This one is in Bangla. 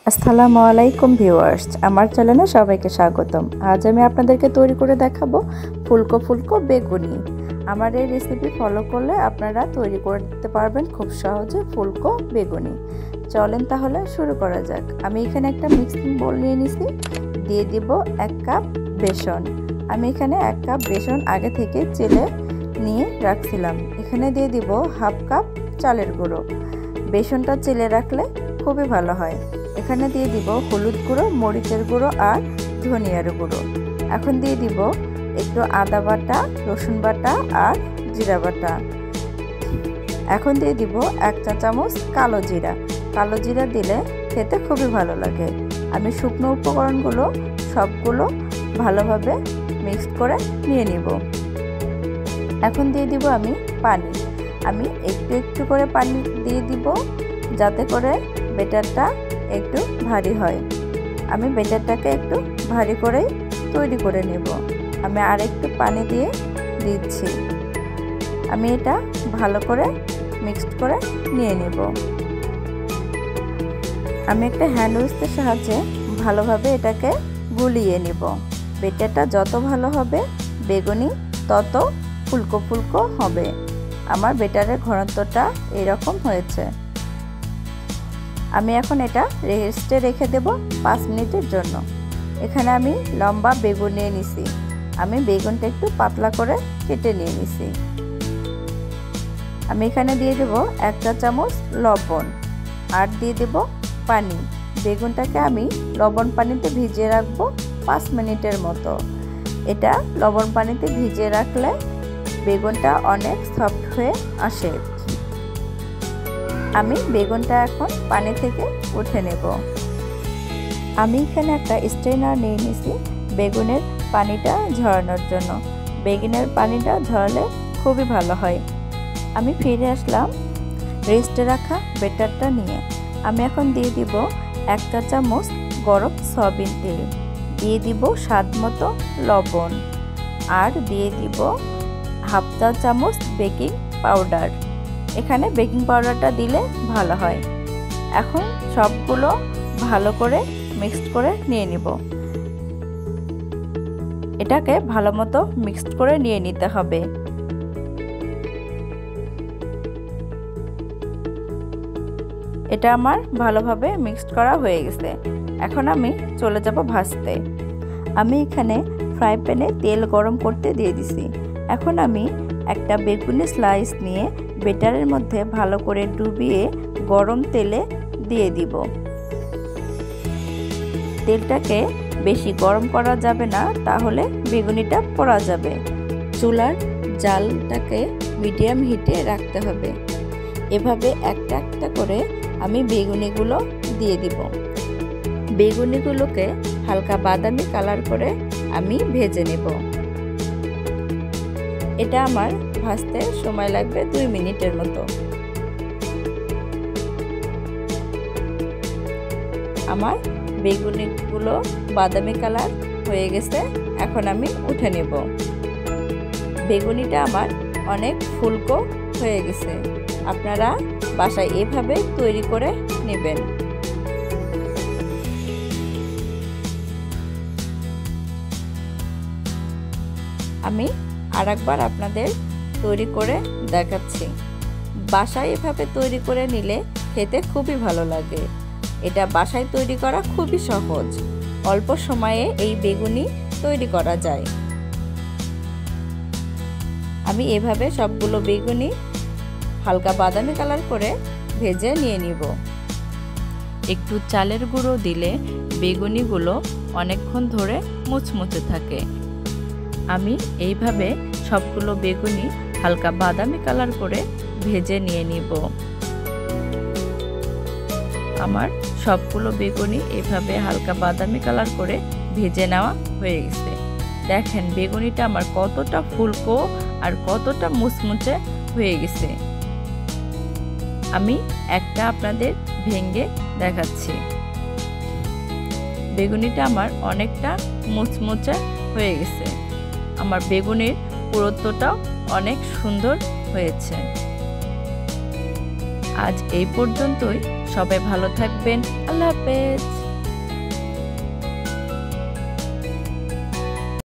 আসসালামু আলাইকুম ভিউয়ার্স, আমার চ্যানেলে সবাইকে স্বাগতম। আজ আমি আপনাদেরকে তৈরি করে দেখাবো ফুলকো ফুলকো বেগুনি। আমার এই রেসিপি ফলো করলে আপনারা তৈরি করতে পারবেন খুব সহজে ফুলকো বেগুনি। চলেন তাহলে শুরু করা যাক। আমি এখানে একটা মিক্সিং বোল নিয়ে নিছি, দিয়ে দিব 1 কাপ বেসন। আমি এখানে 1 কাপ বেসন আগে থেকে চেলে নিয়ে রাখছিলাম। এখানে দিয়ে দিব 1/2 কাপ চালের গুঁড়ো। বেসনটা চেলে রাখলে খুবই ভালো হয়। এখানে দিয়ে দিব হলুদ গুঁড়ো, মরিচের গুঁড়ো আর ধনিয়ার গুঁড়ো। এখন দিয়ে দিব একটু আদা বাটা, রসুন বাটা আর জিরা বাটা। এখন দিয়ে দিব 1 চা চামচ কালো জিরা। কালো জিরা দিলে খেতে খুবই ভালো লাগে। আমি শুকনো উপকরণগুলো সবগুলো ভালোভাবে মিক্স করে নিয়ে নিব। এখন দিয়ে দিব আমি পানি। আমি একটু একটু করে পানি দিয়ে দিব যাতে করে ব্যাটারটা একটু ভারী হয়। আমি ব্যাটারটাকে একটু ভারী করেই তৈরি করে নেব। আমি আর একটু পানি দিয়ে দিচ্ছি। আমি এটা ভালো করে মিক্সড করে নিয়ে নেব। আমি একটা হ্যান্ড উইস্কের সাহায্যে ভালোভাবে এটাকে গুলিয়ে নেব। ব্যাটারটা যত ভালো হবে বেগুনি তত ফুলকো ফুলকো হবে। আমার ব্যাটারের ঘনত্বটা এরকম হয়েছে। আমি এখন এটা রেস্টে রেখে দেব 5 মিনিটের জন্য। এখানে আমি লম্বা বেগুন নিয়ে নিছি। আমি বেগুনটা একটু পাতলা করে কেটে নিয়ে নিছি। আমি এখানে দিয়ে দেব 1 চা চামচ লবণ আর দিয়ে দেব পানি। বেগুনটাকে আমি লবণ পানিতে ভিজিয়ে রাখবো 5 মিনিটের মতো। এটা লবণ পানিতে ভিজিয়ে রাখলে বেগুনটা অনেক সফট হয়ে আসে। আমি বেগুনটা এখন পানি থেকে উঠে নেব। আমি এখানে একটা স্ট্রেনার নিয়ে নিয়েছি বেগুনের পানিটা ঝরানোর জন্য। বেগুনের পানিটা ঝরালে খুবই ভালো হয়। আমি ফিরে আসলাম রেস্টে রাখা ব্যাটারটা নিয়ে। আমি এখন দিয়ে দিব 1 চা চামচ গরম সয়াবিন তেল, দিয়ে দিব স্বাদ মতো লবণ আর দিয়ে দিব 1/2 চা চামচ বেকিং পাউডার। এখানে বেকিং পাউডারটা দিলে ভালো হয়। এখন সবগুলো ভালো করে মিক্সড করে নিয়ে নিব। এটাকে ভালো মতো মিক্সড করে নিয়ে নিতে হবে। এটা আমার ভালোভাবে মিক্সড করা হয়ে গেছে। এখন আমি চলে যাব ভাজতে। আমি এখানে ফ্রাই প্যানে তেল গরম করতে দিয়ে দিছি। এখন আমি একটা বেগুনি স্লাইস নিয়ে ব্যাটারের মধ্যে ভালো করে ডুবিয়ে গরম তেলে দিয়ে দিব। তেলটাকে বেশি গরম করা যাবে না, তাহলে বেগুনিটা পোড়া যাবে। চুলার জালটাকে মিডিয়াম হিটে রাখতে হবে। এভাবে একটা একটা করে আমি বেগুনিগুলো দিয়ে দিব। বেগুনিগুলোকে হালকা বাদামি কালার করে আমি ভেজে নেব। এটা আমার ভাজতে সময় লাগবে 2 মিনিটের মতো। আমার বেগুনিগুলো বাদামি কালার হয়ে গেছে। এখন আমি উঠে নেব। বেগুনিটা আমার অনেক ফুলকো হয়ে গেছে। আপনারা বাসায় এভাবে তৈরি করে নেবেন। আমি আরেকবার আপনাদের তৈরি করে দেখাচ্ছি। বাসায় এভাবে তৈরি করে নিলে খেতে খুবই ভালো লাগে। এটা বাসায় তৈরি করা খুবই সহজ। অল্প সময়ে এই বেগুনি তৈরি করা যায়। আমি এভাবে সবগুলো বেগুনি হালকা বাদামি কালার করে ভেজে নিয়ে নিব। একটু চালের গুঁড়ো দিলে বেগুনিগুলো অনেকক্ষণ ধরে মুচমুচে থাকে। আমি এইভাবে সবগুলো বেগুনি হালকা বাদামি কালার করে ভেজে নিয়ে নিব। আমার সবগুলো বেগুনি এভাবে হালকা বাদামি কালার করে ভেজে নেওয়া হয়ে গেছে। দেখেন বেগুনিটা আমার কতটা ফুলকো আর কতটা মুচমুচে হয়ে গেছে। আমি একটা আপনাদের ভেঙে দেখাচ্ছি। বেগুনিটা আমার অনেকটা মুচমুচে হয়ে গেছে। আমার বেগুনির পুরুত্বটাও অনেক সুন্দর হয়েছে। আজ এই পর্যন্তই। সবাই ভালো থাকবেন। আল্লাহ হাফেজ।